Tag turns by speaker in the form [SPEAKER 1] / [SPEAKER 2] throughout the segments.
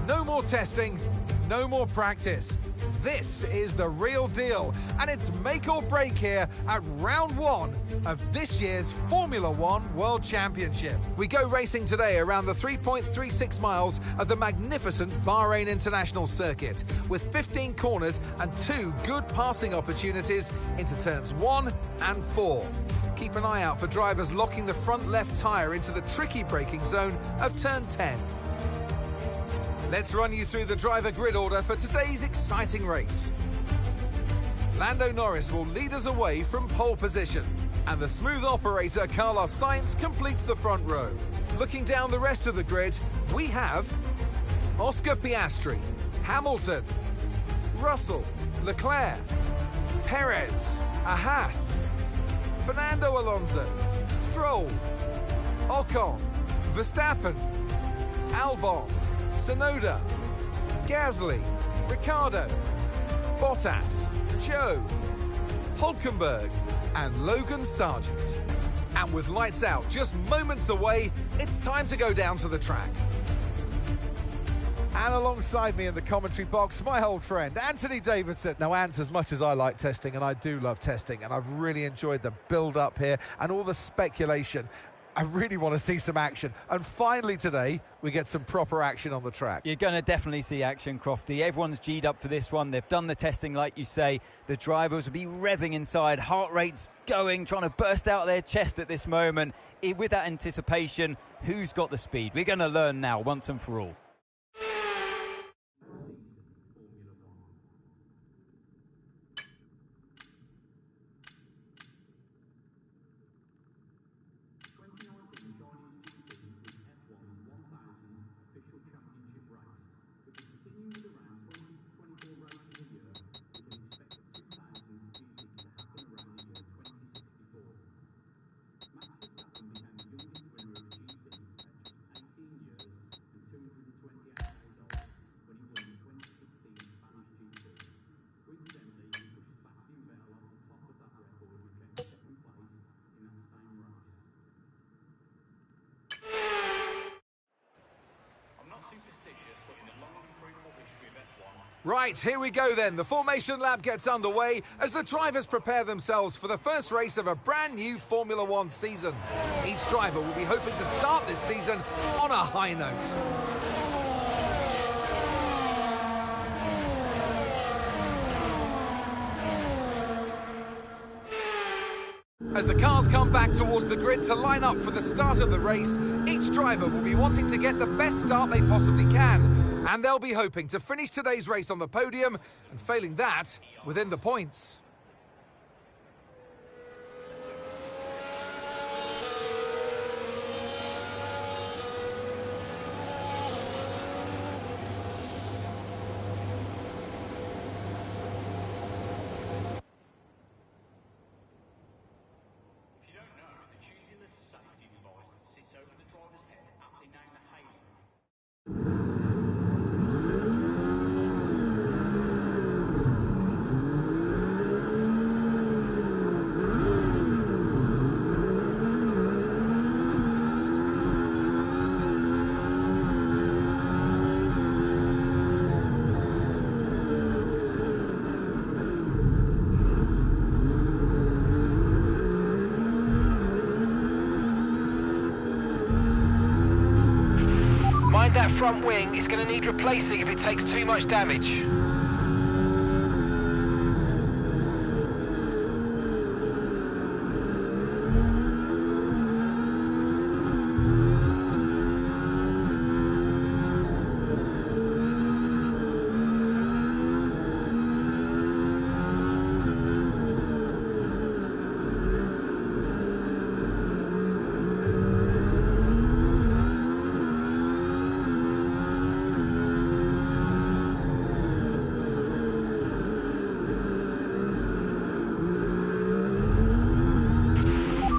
[SPEAKER 1] No more testing, no more practice. This is the real deal, and it's make or break here at round one of this year's Formula One World Championship. We go racing today around the 3.36 miles of the magnificent Bahrain International Circuit, with 15 corners and 2 good passing opportunities into turns 1 and 4. Keep an eye out for drivers locking the front left tyre into the tricky braking zone of turn 10. Let's run you through the driver grid order for today's exciting race. Lando Norris will lead us away from pole position, and the smooth operator Carlos Sainz completes the front row. Looking down the rest of the grid, we have Oscar Piastri, Hamilton, Russell, Leclerc, Perez, Haas, Fernando Alonso, Stroll, Ocon, Verstappen, Albon, Tsunoda, Gasly, Ricciardo, Bottas, Zhou, Hülkenberg and Logan Sargent. And with lights out just moments away, it's time to go down to the track. And alongside me in the commentary box, my old friend, Anthony Davidson. Now, Ant, as much as I like testing, and I do love testing, and I've really enjoyed the build-up here and all the speculation, I really want to see some action. And finally today, we get some proper action on the track.
[SPEAKER 2] You're going to definitely see action, Crofty. Everyone's G'd up for this one. They've done the testing, like you say. The drivers will be revving inside, heart rates going, trying to burst out their chest at this moment. With that anticipation, who's got the speed? We're going to learn now, once and for all.
[SPEAKER 1] Right, here we go then. The formation lap gets underway as the drivers prepare themselves for the first race of a brand new Formula One season. Each driver will be hoping to start this season on a high note. As the cars come back towards the grid to line up for the start of the race, each driver will be wanting to get the best start they possibly can. And they'll be hoping to finish today's race on the podium, and failing that, within the points.
[SPEAKER 3] That front wing is going to need replacing if it takes too much damage.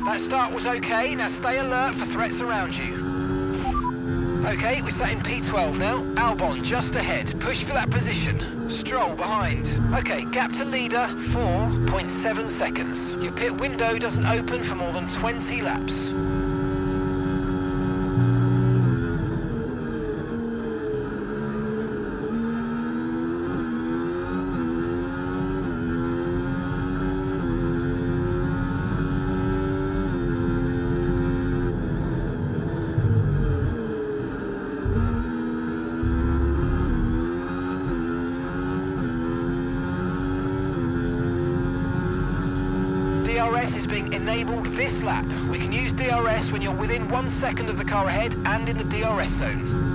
[SPEAKER 3] That start was okay, now stay alert for threats around you. Okay, we're sat in P12 now. Albon just ahead, push for that position. Stroll behind. Okay, gap to leader, 4.7 seconds. Your pit window doesn't open for more than 20 laps. braking enabled this lap. We can use DRS when you're within 1 second of the car ahead and in the DRS zone.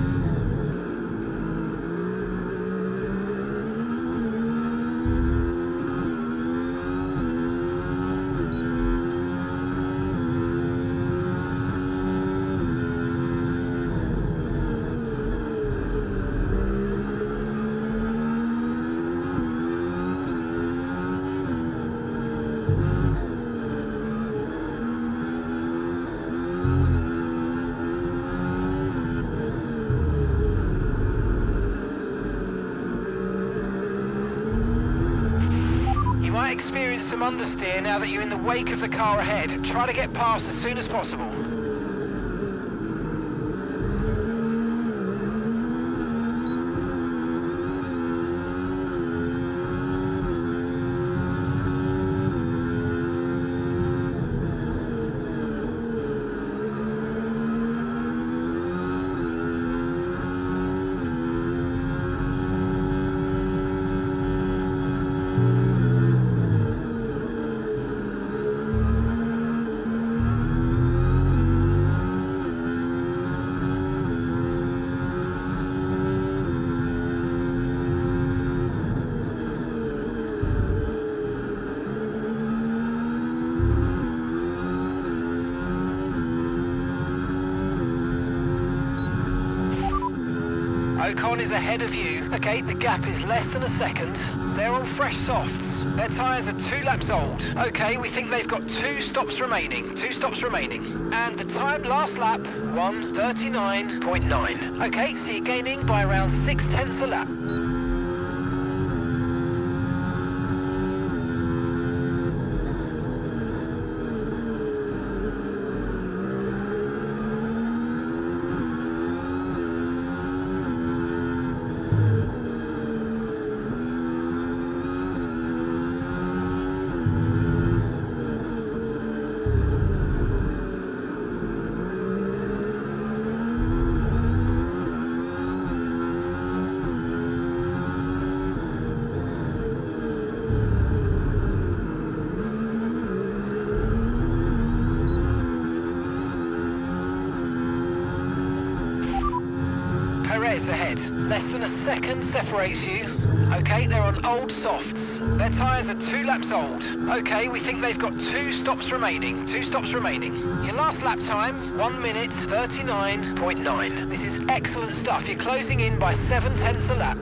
[SPEAKER 3] Experience some understeer now that you're in the wake of the car ahead. Try to get past as soon as possible. Ocon is ahead of you. Okay, the gap is less than a second. They're on fresh softs. Their tyres are 2 laps old. Okay, we think they've got 2 stops remaining. 2 stops remaining. And the time last lap, 1:39.9. Okay, so you're gaining by around 0.6 a lap. Perez ahead. Less than a second separates you. Okay, they're on old softs. Their tyres are 2 laps old. Okay, we think they've got 2 stops remaining. 2 stops remaining. Your last lap time, 1:39.9. This is excellent stuff. You're closing in by 0.7 a lap.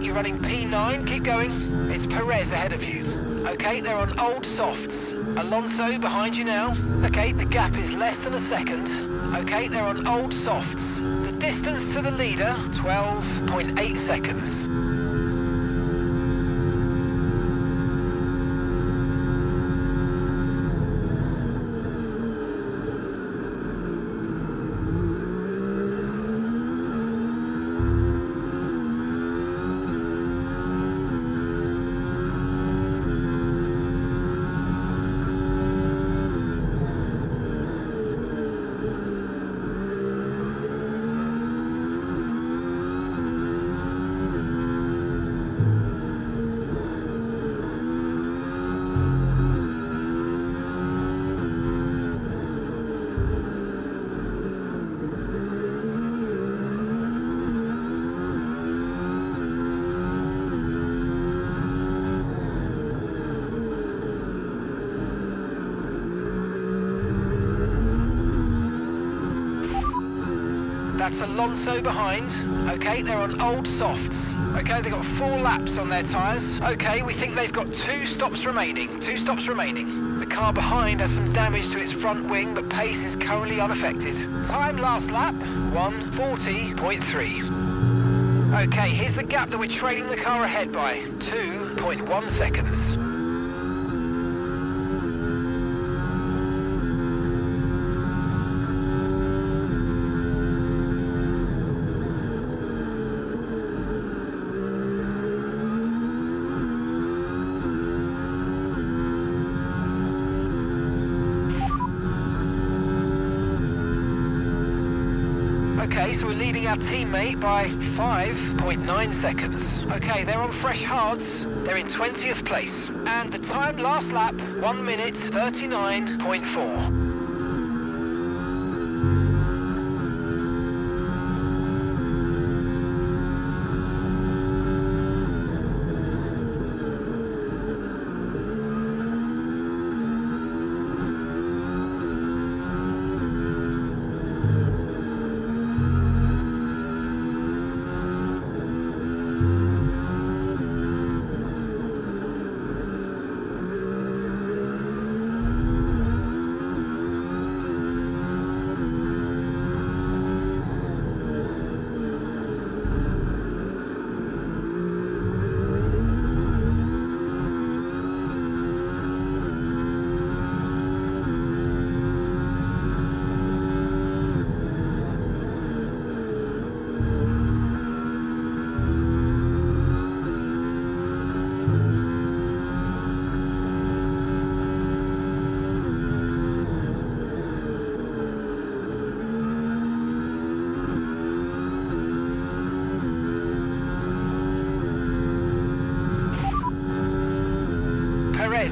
[SPEAKER 3] You're running P9, keep going. It's Perez ahead of you. Okay, they're on old softs. Alonso behind you now. Okay, the gap is less than a second. Okay, they're on old softs. The distance to the leader, 12.8 seconds. That's Alonso behind. Okay, they're on old softs. Okay, they've got 4 laps on their tyres. Okay, we think they've got 2 stops remaining. 2 stops remaining. The car behind has some damage to its front wing, but pace is currently unaffected. Time last lap, 1:40.3. Okay, here's the gap that we're trailing the car ahead by, 2.1 seconds. Okay, so we're leading our teammate by 5.9 seconds. Okay, they're on fresh hards. They're in 20th place. And the time last lap, 1:39.4.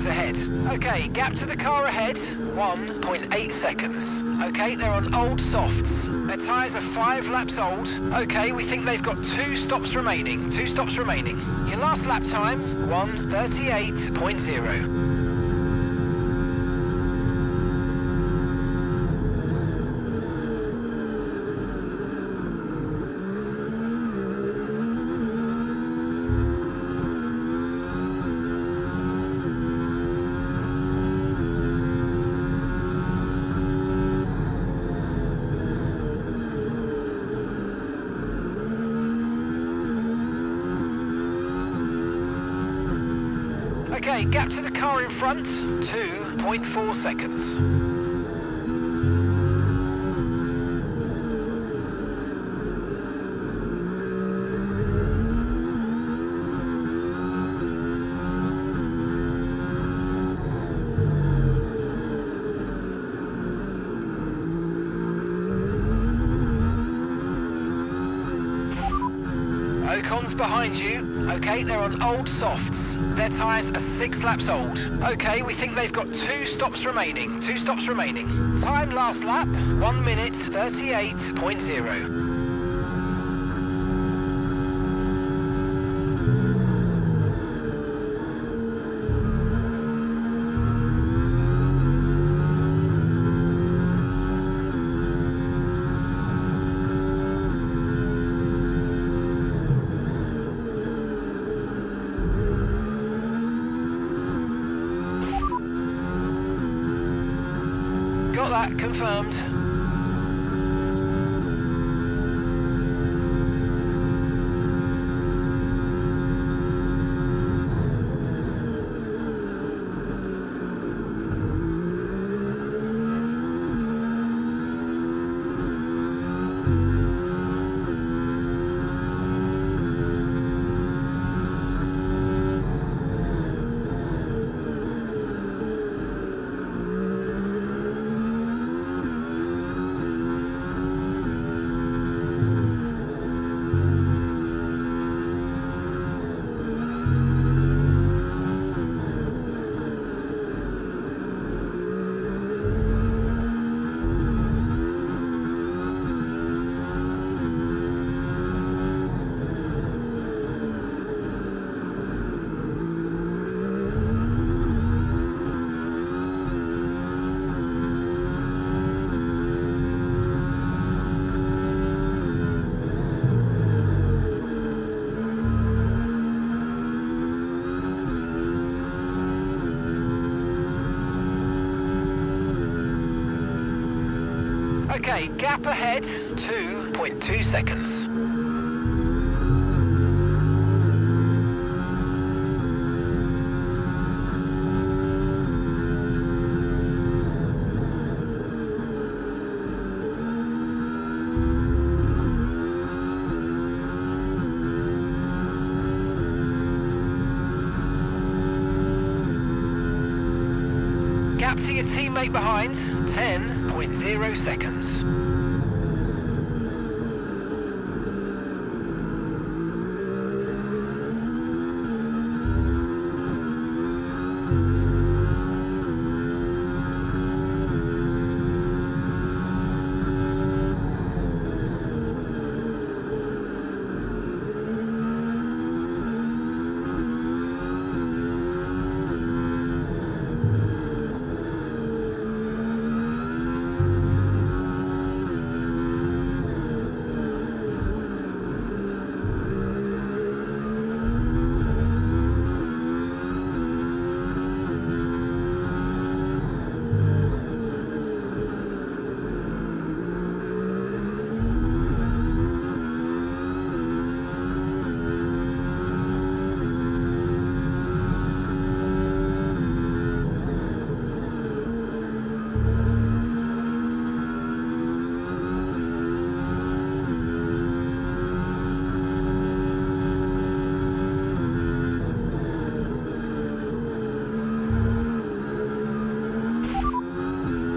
[SPEAKER 3] Ahead. Okay, gap to the car ahead, 1.8 seconds. Okay, they're on old softs. Their tyres are 5 laps old. Okay, we think they've got 2 stops remaining. 2 stops remaining. Your last lap time, 1:38.0. Okay, gap to the car in front, 2.4 seconds. Ocon's behind you. Okay, they're on old softs. Their tyres are 6 laps old. Okay, we think they've got 2 stops remaining. 2 stops remaining. Time last lap, 1:38.0. Got that confirmed. Okay, gap ahead, 2.2 seconds. Gap to your teammate behind, 10.0 seconds.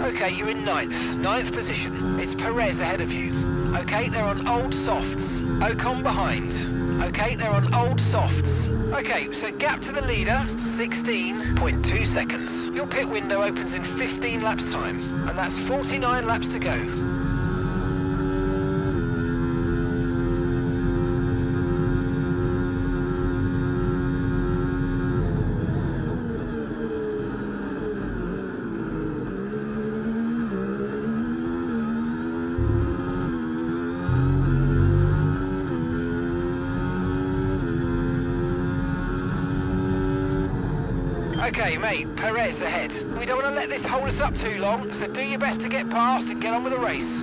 [SPEAKER 3] Okay, you're in ninth position. It's Perez ahead of you. Okay, they're on old softs. Ocon behind. Okay, they're on old softs. Okay, so gap to the leader, 16.2 seconds. Your pit window opens in 15 laps time, and that's 49 laps to go. Okay, mate, Perez ahead. We don't want to let this hold us up too long, so do your best to get past and get on with the race.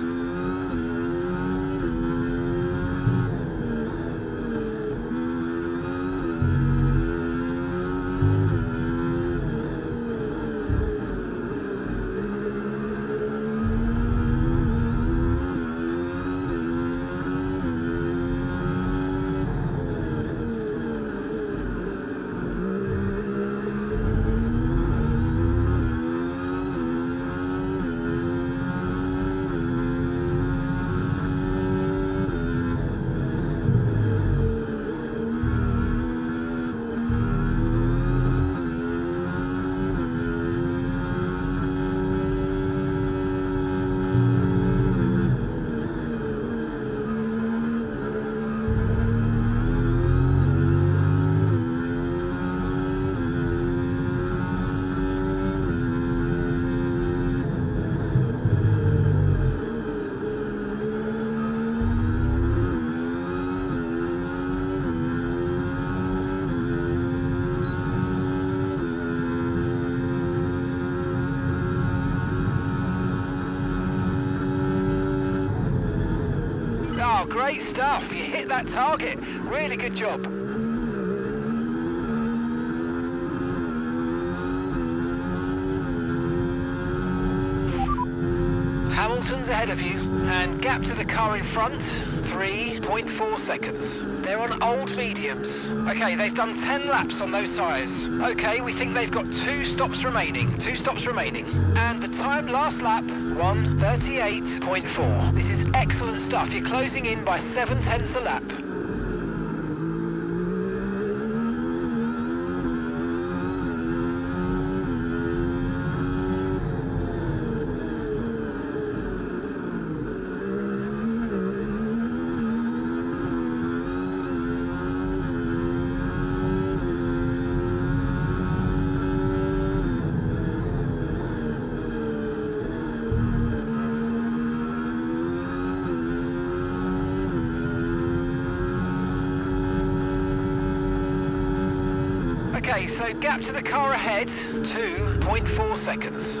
[SPEAKER 3] Oh, great stuff. You hit that target. Really good job. Hamilton's ahead of you, and gap to the car in front, 3.4 seconds. They're on old mediums. Okay, they've done 10 laps on those tyres. Okay, we think they've got 2 stops remaining. And the time last lap, 1:38.4. This is excellent stuff. You're closing in by 7/10 a lap. Okay, so gap to the car ahead, 2.4 seconds.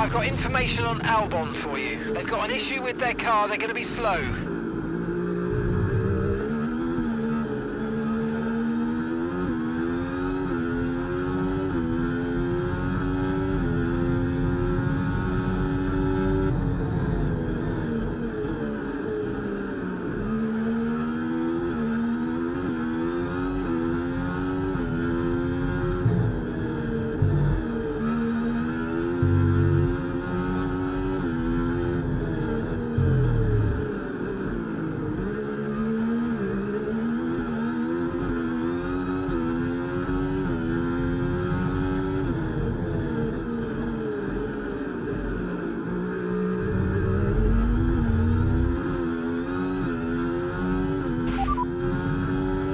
[SPEAKER 3] I've got information on Albon for you. They've got an issue with their car, they're going to be slow.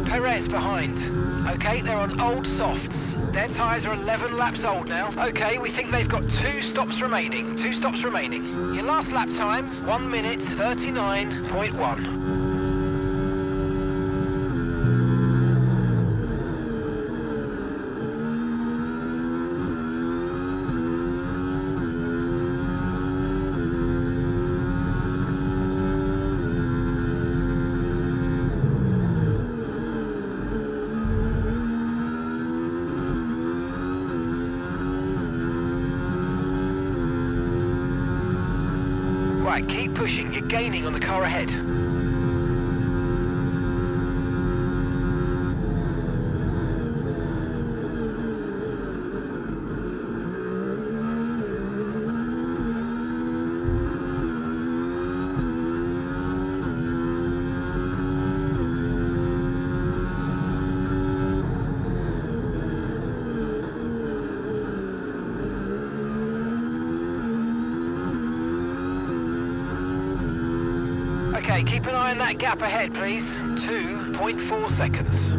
[SPEAKER 3] Perez behind. Okay, they're on old softs. Their tyres are 11 laps old now. Okay, we think they've got 2 stops remaining. 2 stops remaining. Your last lap time, 1 minute 39.1. Right, keep pushing. You're gaining on the car ahead. Okay, keep an eye on that gap ahead, please. 2.4 seconds.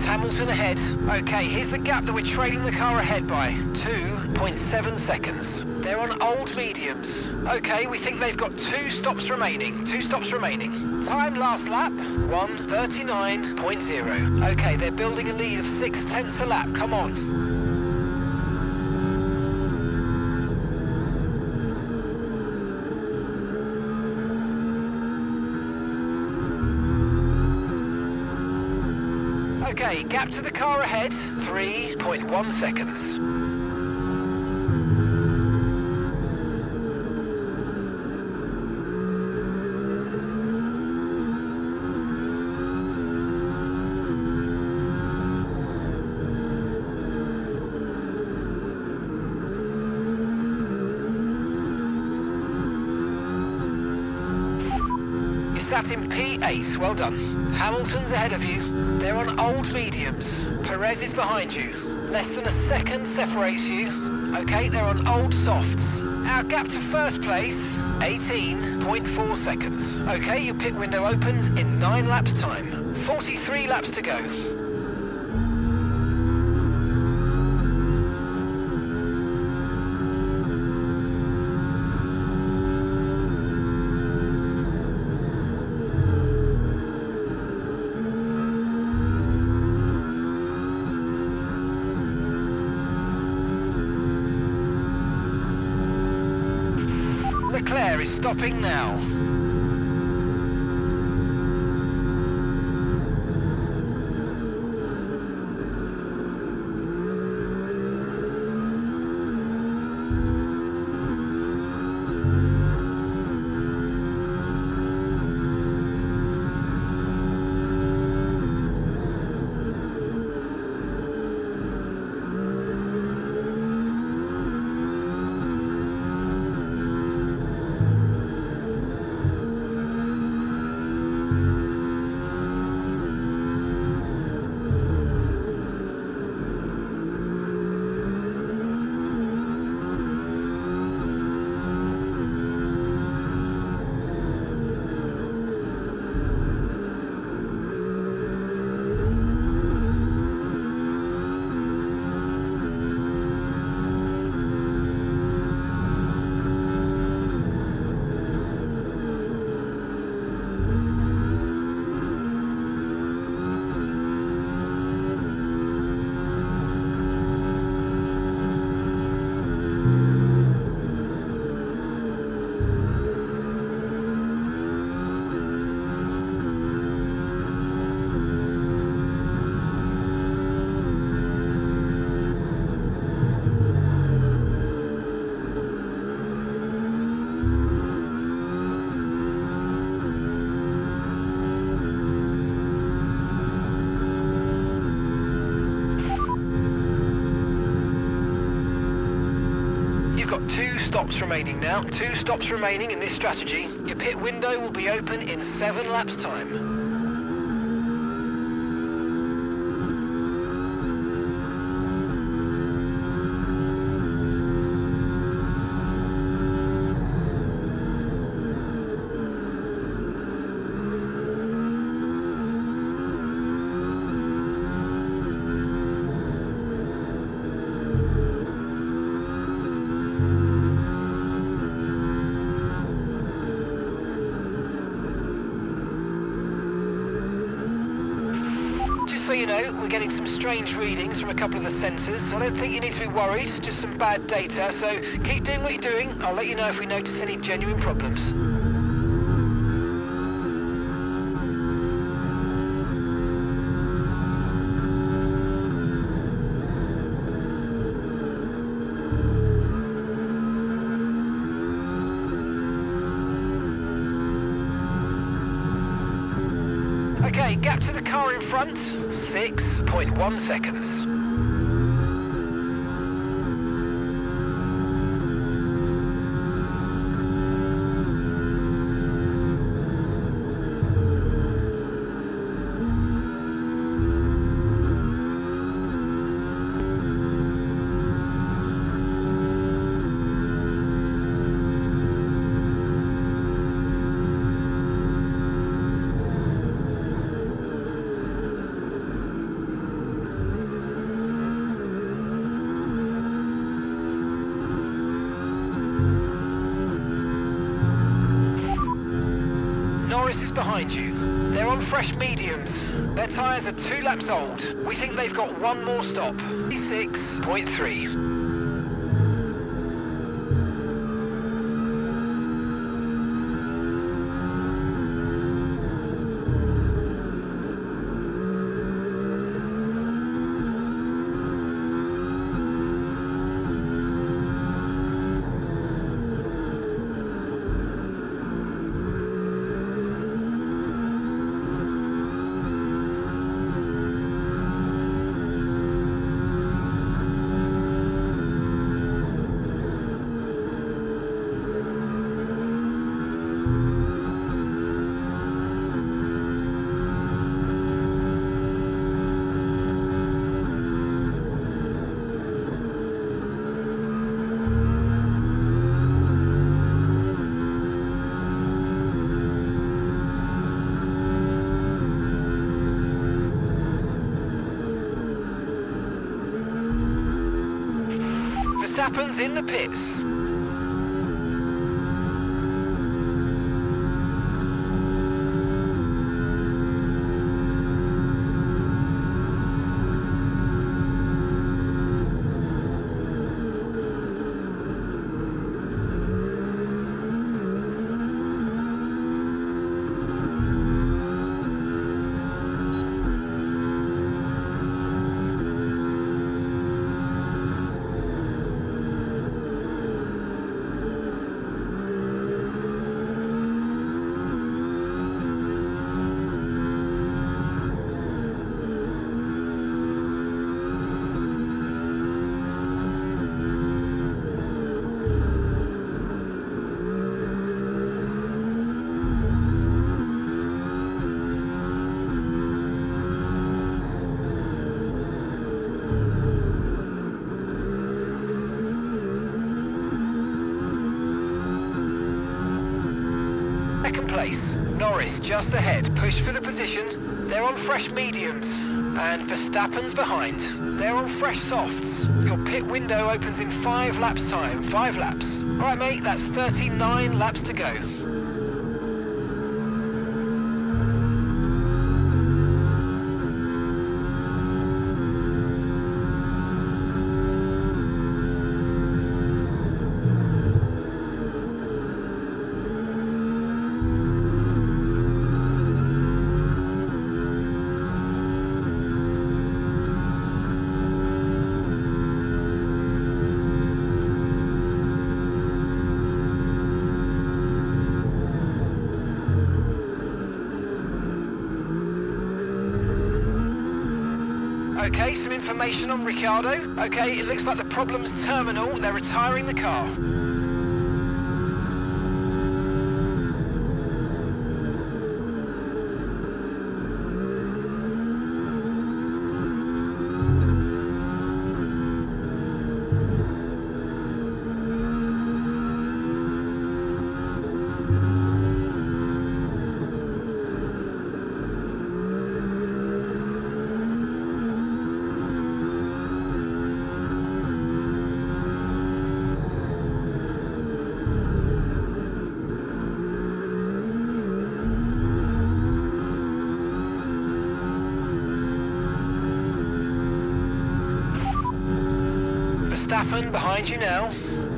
[SPEAKER 3] Hamilton ahead. Okay, here's the gap that we're trailing the car ahead by. 2.6 29.7 seconds. They're on old mediums. Okay, we think they've got 2 stops remaining. 2 stops remaining. Time last lap, 1:39.0. Okay, they're building a lead of 0.6 a lap. Come on. Okay, gap to the car ahead, 3.1 seconds. You sat in P8, well done. Hamilton's ahead of you. They're on old mediums. Perez is behind you. Less than a second separates you. Okay, they're on old softs. Our gap to first place, 18.4 seconds. Okay, your pit window opens in 9 laps time. 43 laps to go. Leclerc is stopping now. Got 2 stops remaining now. 2 stops remaining in this strategy. Your pit window will be open in 7 laps time. So you know, we're getting some strange readings from a couple of the sensors. I don't think you need to be worried, just some bad data. So keep doing what you're doing. I'll let you know if we notice any genuine problems. Okay, gap to the car in front, 6.1 seconds. Norris is behind you. They're on fresh mediums. Their tyres are 2 laps old. We think they've got one more stop. 6.3. Verstappen's in the pits. Second place, Norris just ahead, push for the position. They're on fresh mediums, and Verstappen's behind. They're on fresh softs. Your pit window opens in 5 laps time, 5 laps. All right, mate, that's 39 laps to go. Okay, some information on Ricciardo. Okay, it looks like the problem's terminal. They're retiring the car. Verstappen behind you now.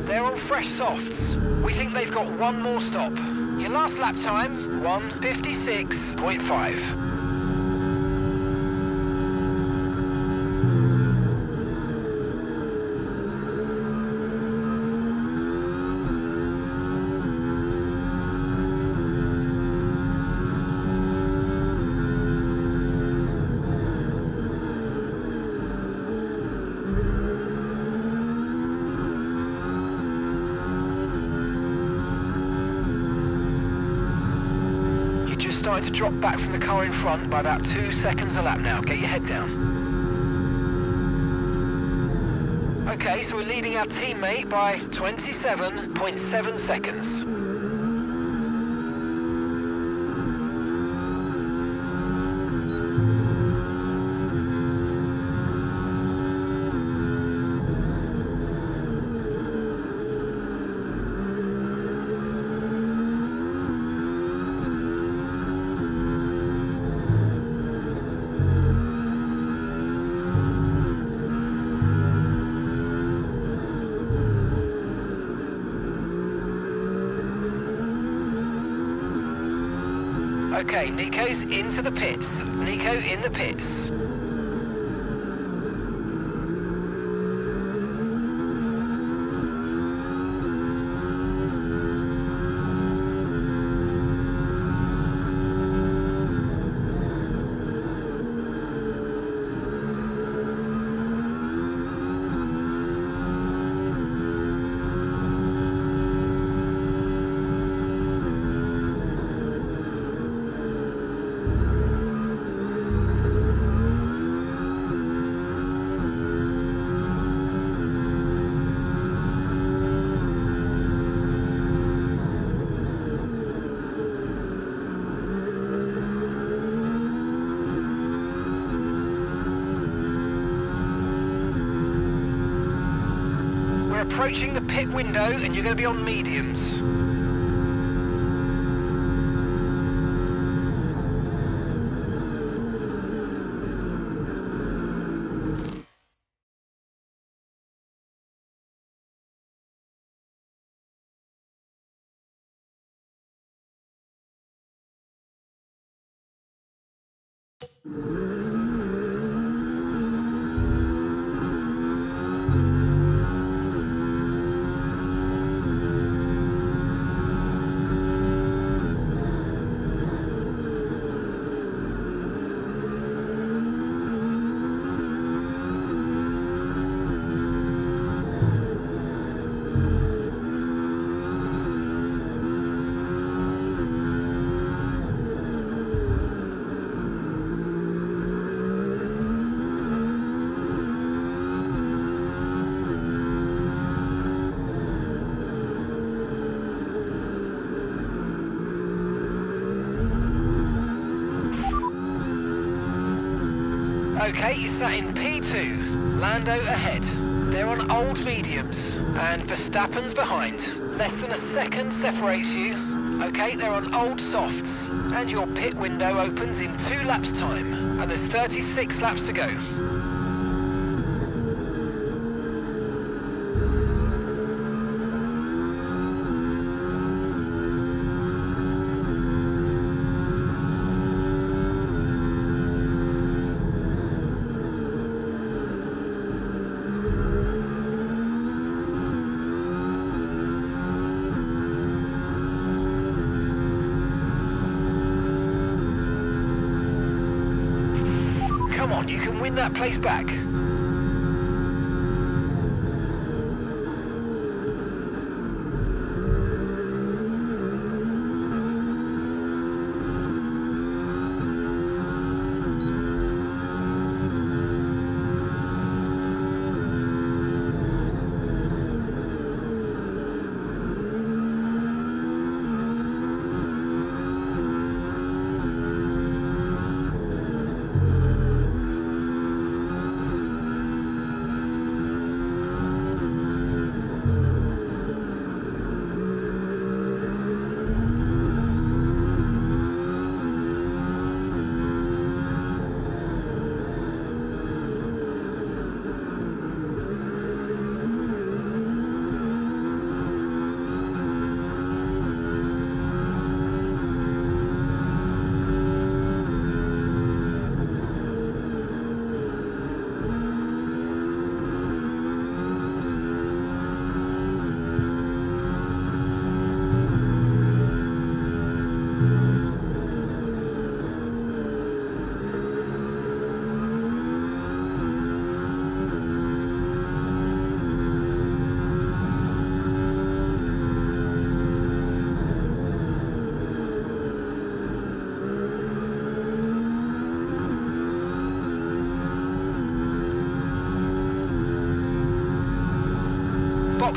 [SPEAKER 3] They're on fresh softs. We think they've got one more stop. Your last lap time, 1:56.5. Starting to drop back from the car in front by about 2 seconds a lap now. Get your head down. Okay, so we're leading our teammate by 27.7 seconds. Okay, Nico's into the pits. Nico in the pits. Approaching the pit window and you're going to be on mediums. Okay, you sat in P2. Lando ahead. They're on old mediums. And Verstappen's behind. Less than a second separates you. Okay, they're on old softs. And your pit window opens in 2 laps' time. And there's 36 laps to go. Come on, you can win that place back.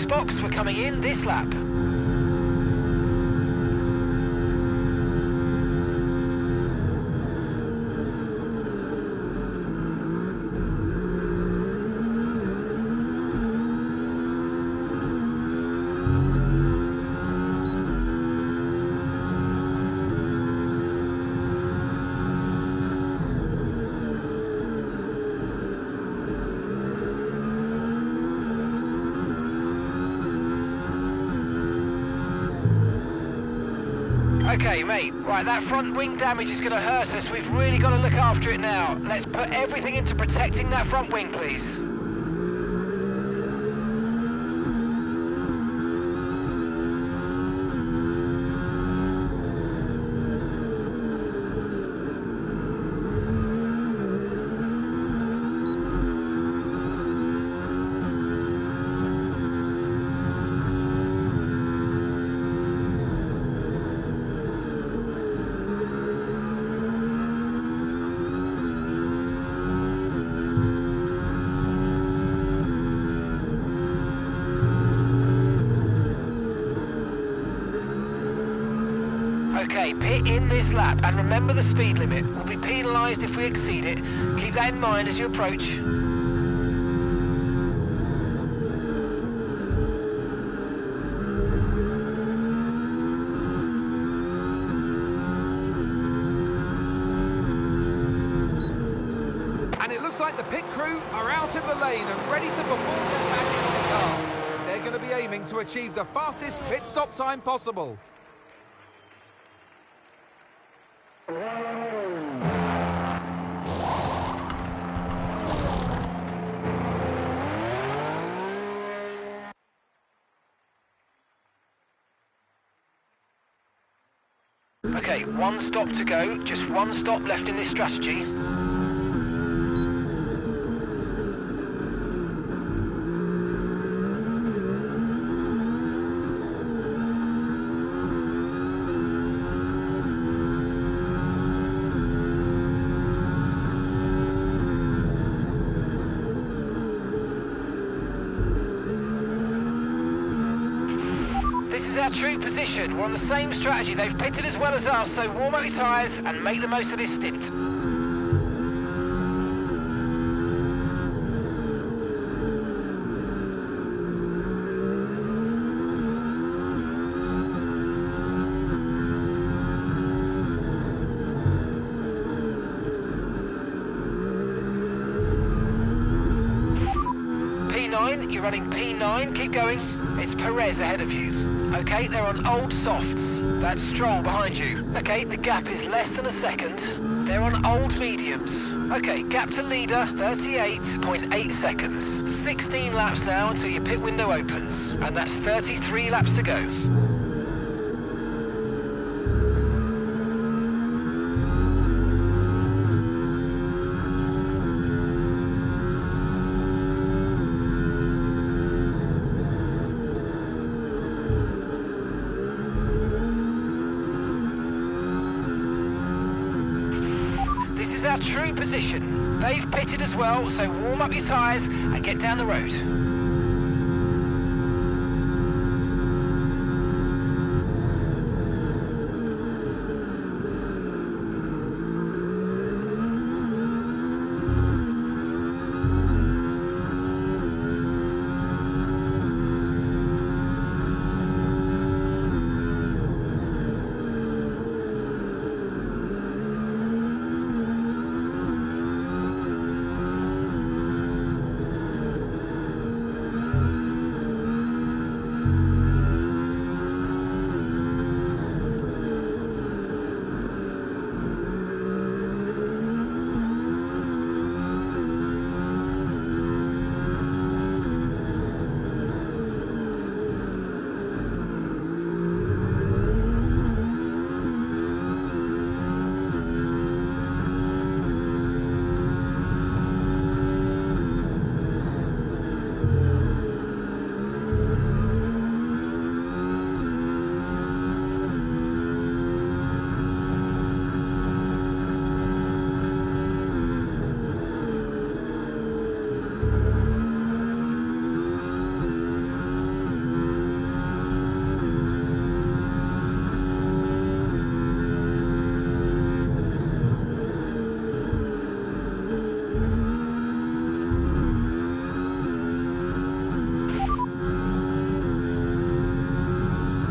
[SPEAKER 3] Box, we're coming in this lap. Okay, mate. Right, that front wing damage is going to hurt us. We've really got to look after it now. Let's put everything into protecting that front wing, please. Okay, pit in this lap, and remember the speed limit. We'll be penalised if we exceed it. Keep that in mind as you approach.
[SPEAKER 1] And it looks like the pit crew are out in the lane and ready to perform their magic on the car. They're going to be aiming to achieve the fastest pit stop time possible.
[SPEAKER 3] Okay, one stop to go. Just one stop left in this strategy. This is our true position. We're on the same strategy. They've pitted as well as us, so warm up your tyres and make the most of this stint. P9, you're running P9, keep going. It's Perez ahead of you. Okay, they're on old softs. That's Stroll behind you. Okay, the gap is less than a second. They're on old mediums. Okay, gap to leader, 38.8 seconds. 16 laps now until your pit window opens. And that's 33 laps to go. This is our true position. They've pitted as well, so warm up your tyres and get down the road.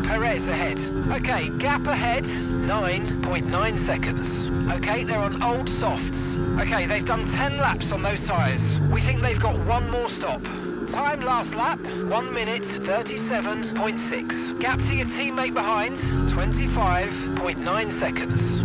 [SPEAKER 3] Perez ahead. Okay, gap ahead, 9.9 seconds. Okay, they're on old softs. Okay, they've done 10 laps on those tyres. We think they've got one more stop. Time last lap, 1 minute 37.6. Gap to your teammate behind, 25.9 seconds.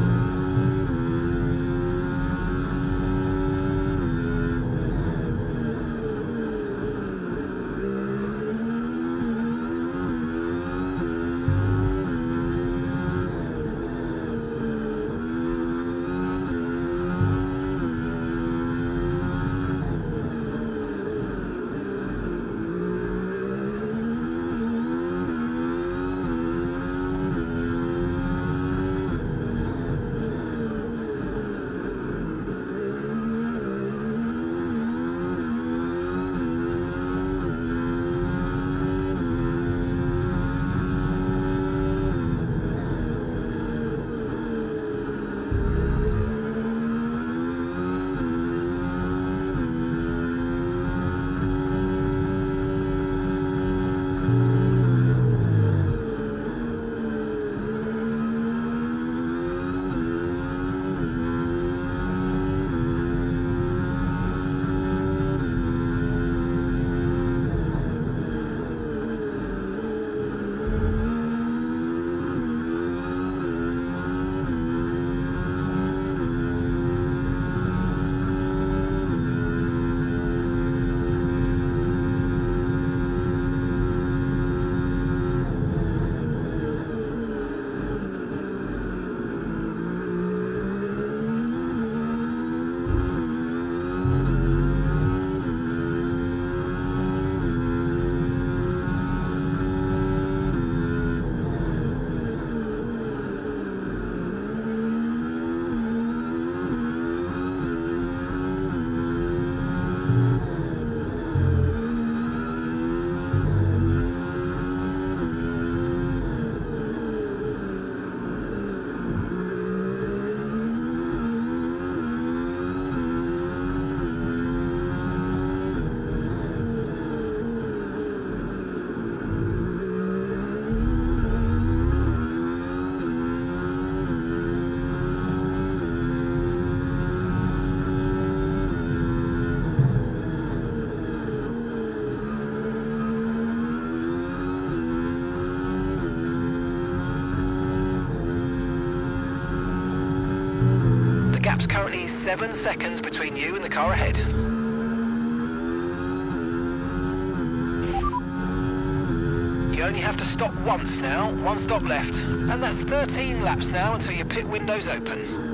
[SPEAKER 3] Gap's currently 7 seconds between you and the car ahead. You only have to stop once now, 1 stop left. And that's 13 laps now until your pit window's open.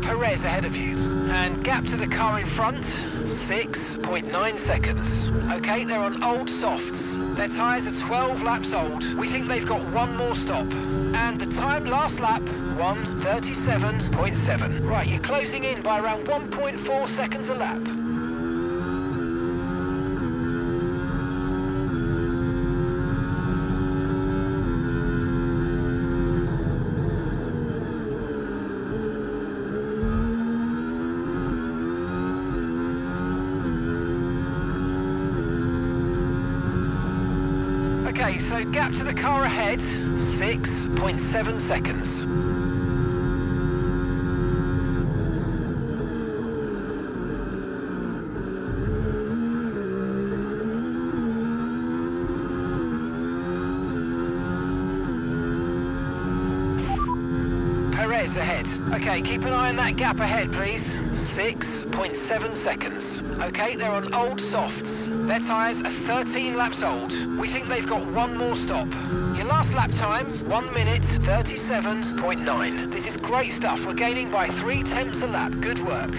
[SPEAKER 3] Perez ahead of you, and gap to the car in front, 6.9 seconds. Okay, they're on old softs. Their tyres are 12 laps old. We think they've got 1 more stop. And the time last lap, 1:37.7. Right, you're closing in by around 1.4 seconds a lap. Okay, so gap to the car ahead, 6.7 seconds. Perez ahead. Okay, keep an eye on that gap ahead, please. 6.7 seconds. Okay, they're on old softs. Their tyres are 13 laps old. We think they've got one more stop. Your last lap time, 1 minute 37.9. This is great stuff. We're gaining by 0.3 a lap. Good work.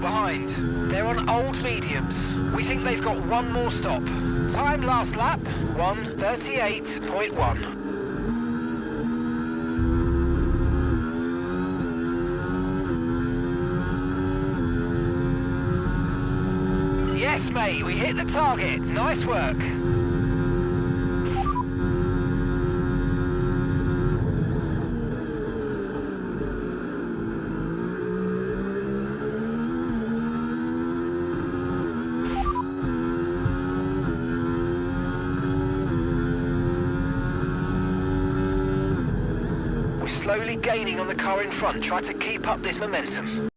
[SPEAKER 3] Behind. They're on old mediums. We think they've got one more stop. Time last lap, 1:38.1. Yes, mate, we hit the target. Nice work. Slowly gaining on the car in front. Try to keep up this momentum.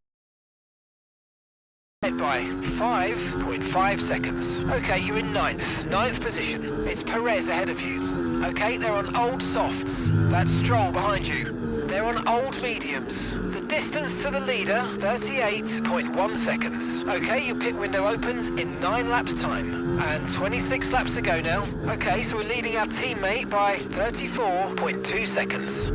[SPEAKER 3] Ahead by 5.5 seconds. Okay, you're in ninth position. It's Perez ahead of you. Okay, they're on old softs. That's Stroll behind you. They're on old mediums. The distance to the leader, 38.1 seconds. Okay, your pit window opens in 9 laps time. And 26 laps to go now. Okay, so we're leading our teammate by 34.2 seconds.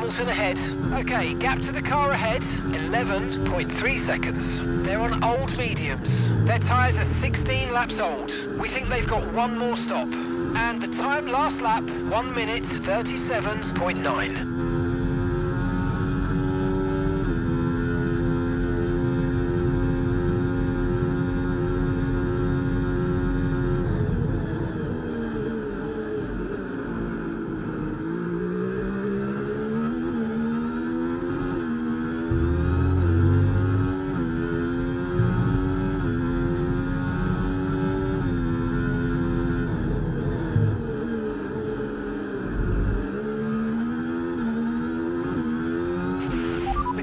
[SPEAKER 3] Hamilton ahead. Okay, gap to the car ahead, 11.3 seconds. They're on old mediums. Their tyres are 16 laps old. We think they've got one more stop. And the time last lap, 1 minute 37.9.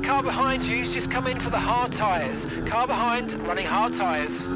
[SPEAKER 3] Car behind you's just come in for the hard tyres. Car behind running hard tyres.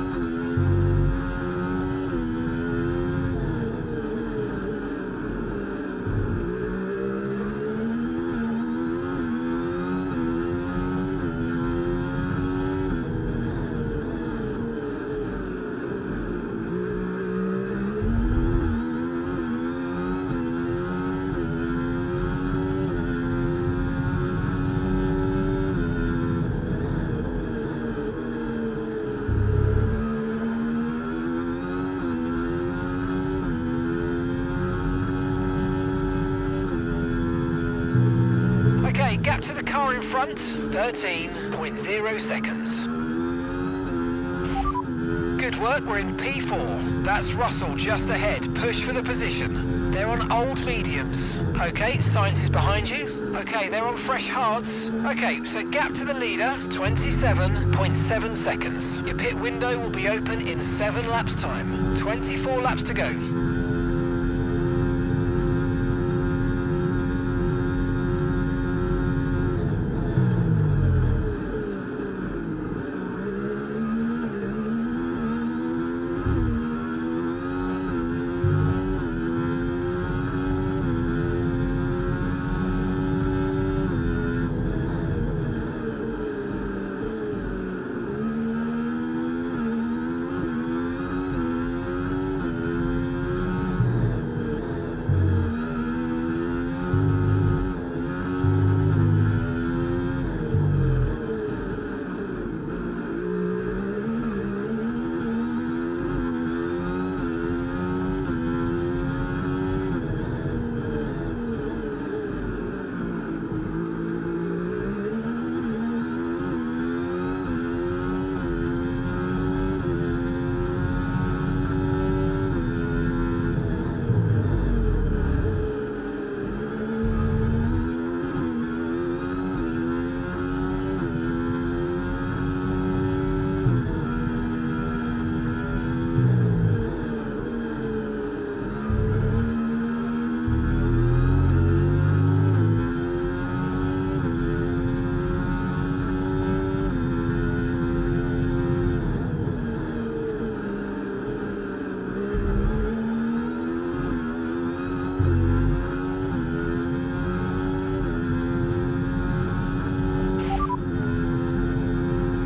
[SPEAKER 3] Okay, gap to the car in front, 13.0 seconds. Good work, we're in P4. That's Russell just ahead, push for the position. They're on old mediums. Okay, Sainz is behind you. Okay, they're on fresh hards. Okay, so gap to the leader, 27.7 seconds. Your pit window will be open in 7 laps time. 24 laps to go.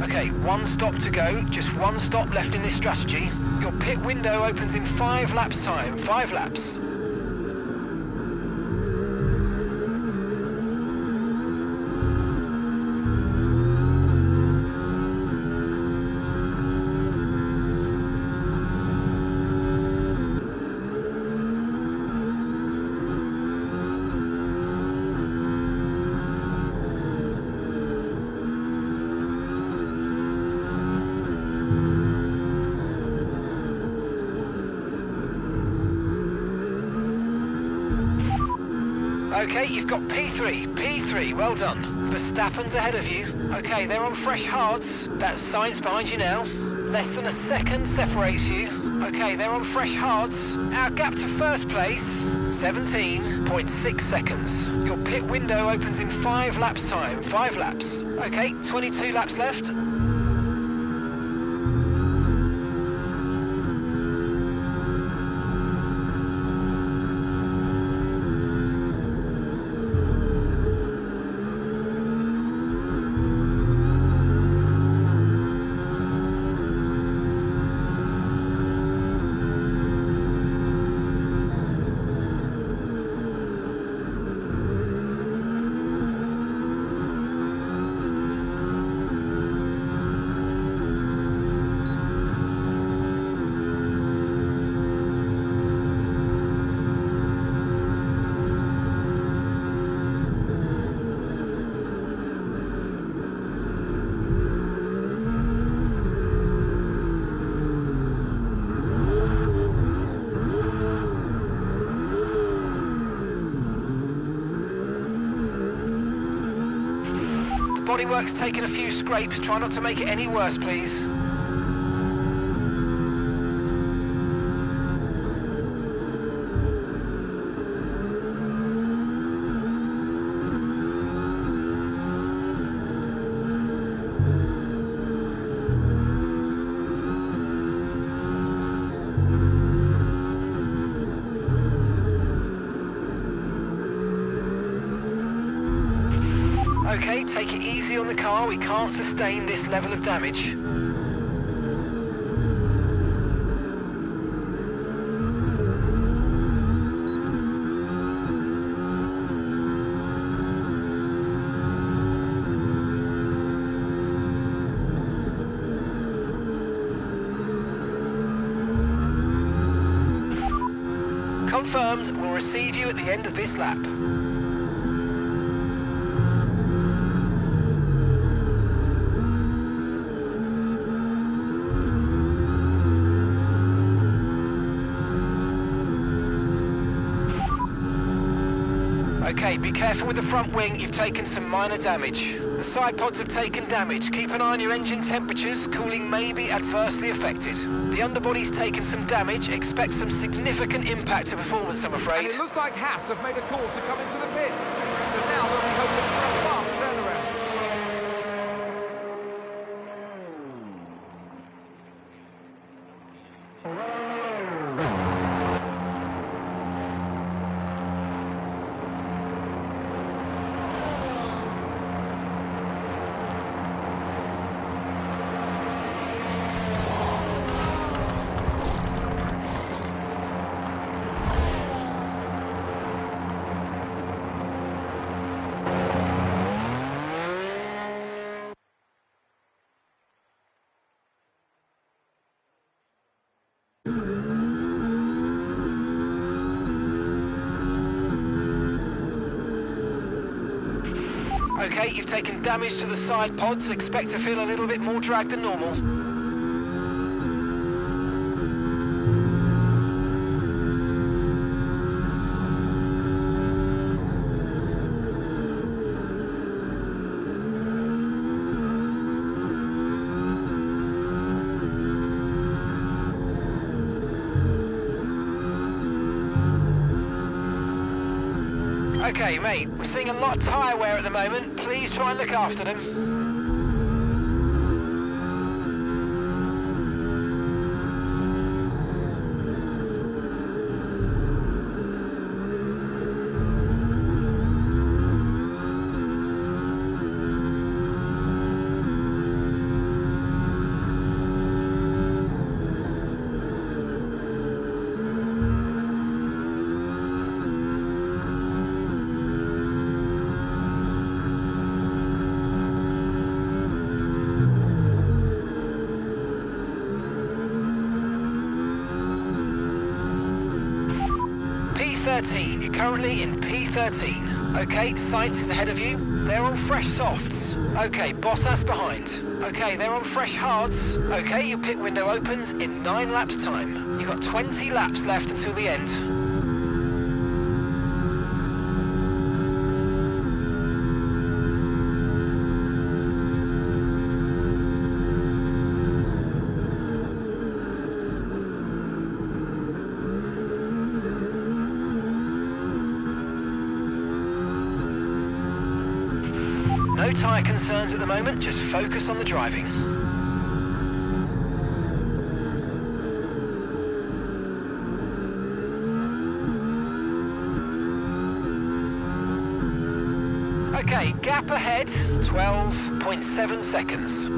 [SPEAKER 3] Okay, one stop to go, just one stop left in this strategy. Your pit window opens in 5 laps time, 5 laps. Okay, you've got P3, well done. Verstappen's ahead of you. Okay, they're on fresh hards. That's Sainz behind you now. Less than a second separates you. Okay, they're on fresh hards. Our gap to first place, 17.6 seconds. Your pit window opens in 5 laps time, 5 laps. Okay, 22 laps left. bodywork's taken a few scrapes. Try not to make it any worse, please. Okay, take it easy on the car. We can't sustain this level of damage. Confirmed. We'll receive you at the end of this lap. Okay, be careful with the front wing, you've taken some minor damage. The side pods have taken damage. Keep an eye on your engine temperatures, cooling may be adversely affected. The underbody's taken some damage, expect some significant impact to performance, I'm afraid.
[SPEAKER 1] And it looks like Haas have made a call to come into the pits, so now they'll be hoping for a fast turnaround.
[SPEAKER 3] Okay, you've taken damage to the side pods. Expect to feel a little bit more drag than normal. Okay, mate, we're seeing a lot of tyre wear at the moment. Please try and look after them. P13, you're currently in P13. Okay, Sainz is ahead of you. They're on fresh softs. Okay, Bottas behind. Okay, they're on fresh hards. Okay, your pit window opens in 9 laps time. You've got 20 laps left until the end. No tyre concerns at the moment, just focus on the driving. Okay, gap ahead, 12.7 seconds.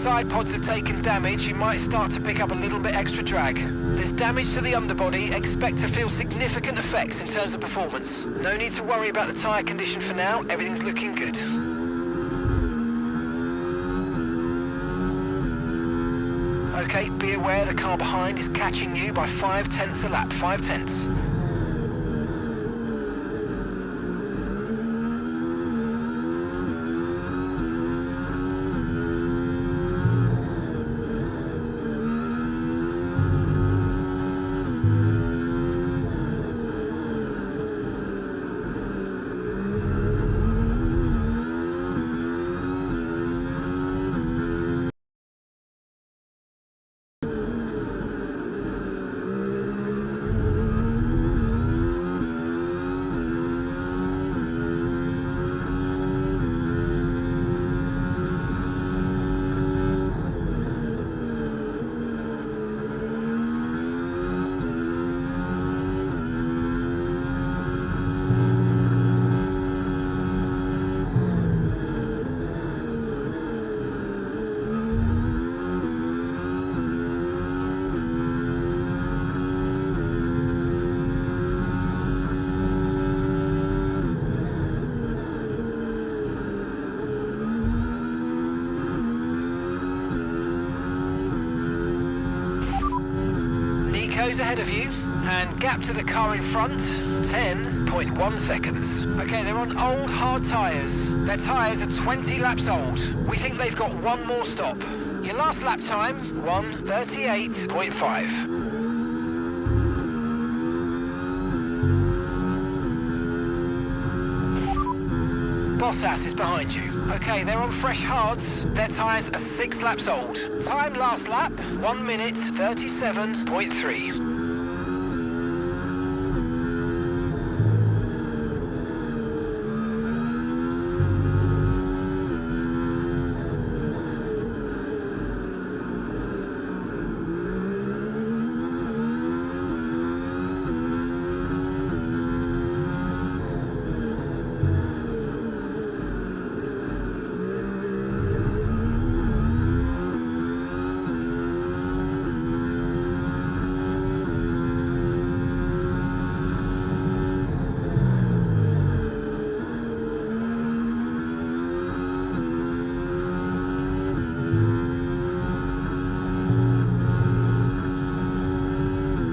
[SPEAKER 3] side pods have taken damage, you might start to pick up a little bit extra drag. There's damage to the underbody, expect to feel significant effects in terms of performance. No need to worry about the tyre condition for now, everything's looking good. Okay, be aware the car behind is catching you by 5/10 a lap, 5/10. Ahead of you, and gap to the car in front, 10.1 seconds. Okay, they're on old hard tyres. Their tyres are 20 laps old. We think they've got one more stop. Your last lap time, 1:38.5. Bottas is behind you. Okay, they're on fresh hards. Their tyres are 6 laps old. Time last lap, 1:37.3.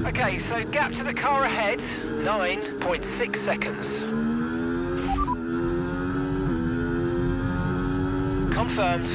[SPEAKER 3] Okay, so gap to the car ahead, 9.6 seconds. Confirmed.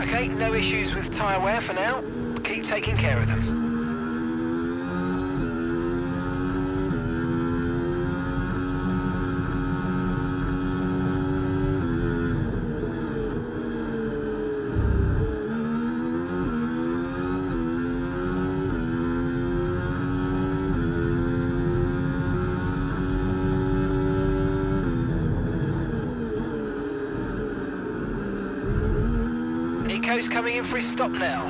[SPEAKER 3] Okay, no issues with tyre wear for now. Keep taking care of them. Nico's coming in for his stop now.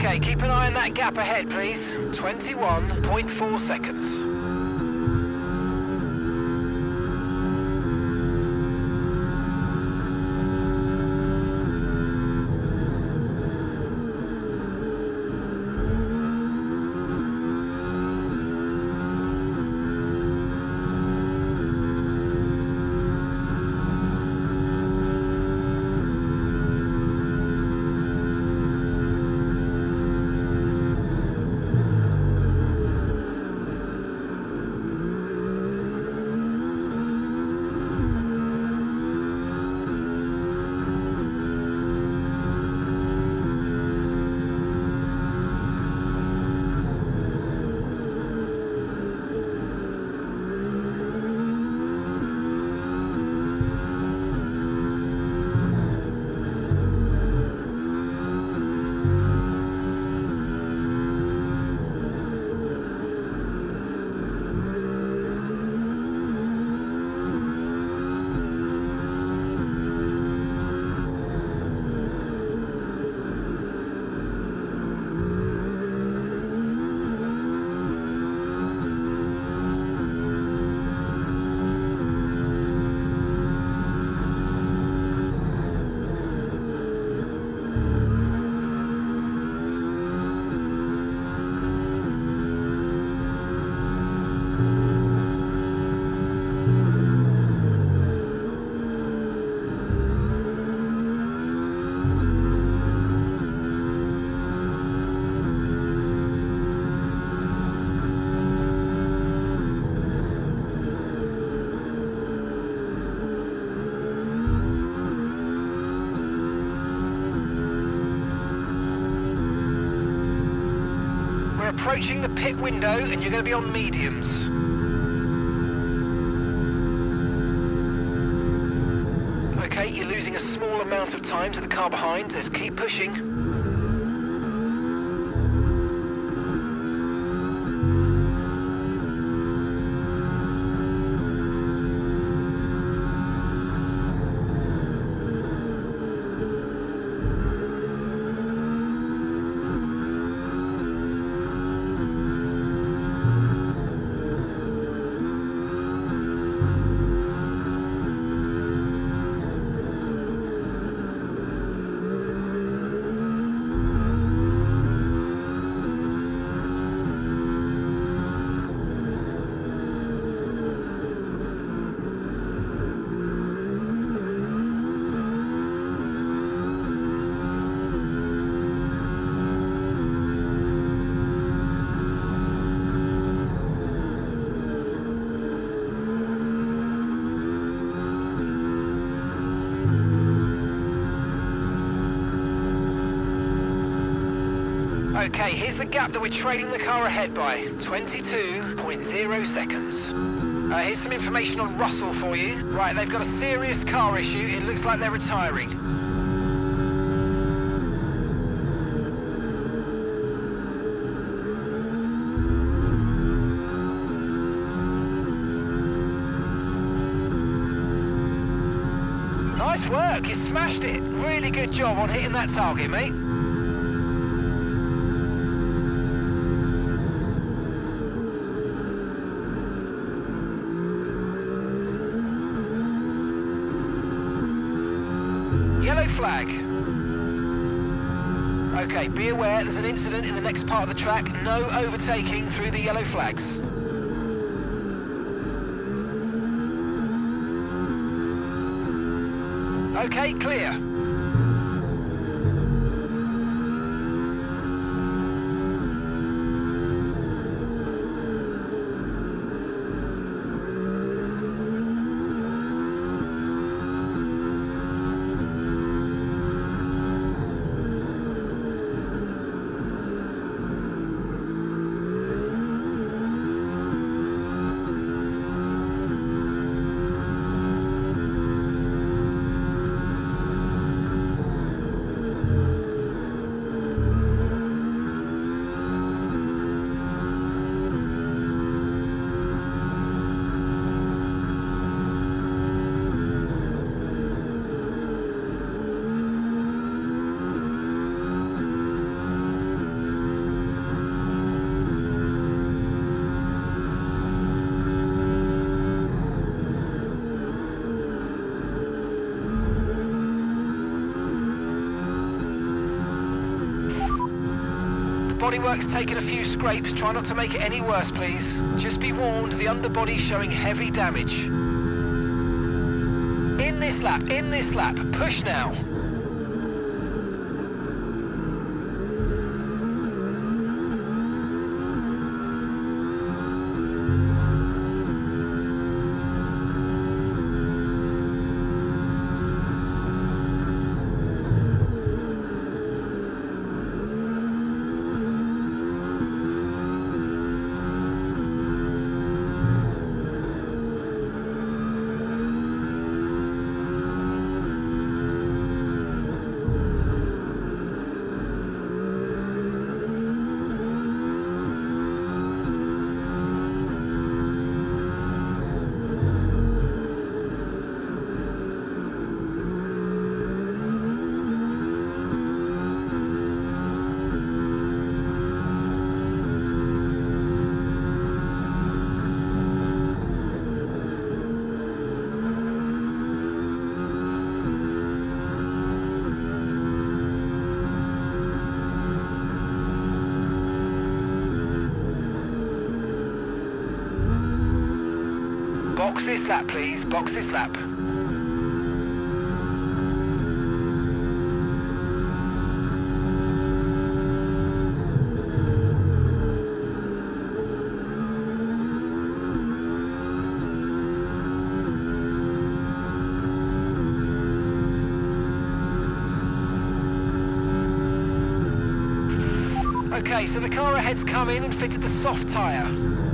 [SPEAKER 3] Okay, keep an eye on that gap ahead, please. 21.4 seconds. We're approaching the pit window and you're going to be on mediums. Okay, you're losing a small amount of time to the car behind. Let's keep pushing. Okay, here's the gap that we're trailing the car ahead by, 22.0 seconds. Here's some information on Russell for you. Right, they've got a serious car issue. It looks like they're retiring. Nice work, you smashed it. Really good job on hitting that target, mate. Yellow flag. Okay, be aware there's an incident in the next part of the track. No overtaking through the yellow flags. Okay, clear. bodywork's taken a few scrapes. Try not to make it any worse, please. Just be warned, the underbody's showing heavy damage. In this lap, push now. Box this lap, please. Box this lap. Okay, so the car ahead's come in and fitted the soft tyre.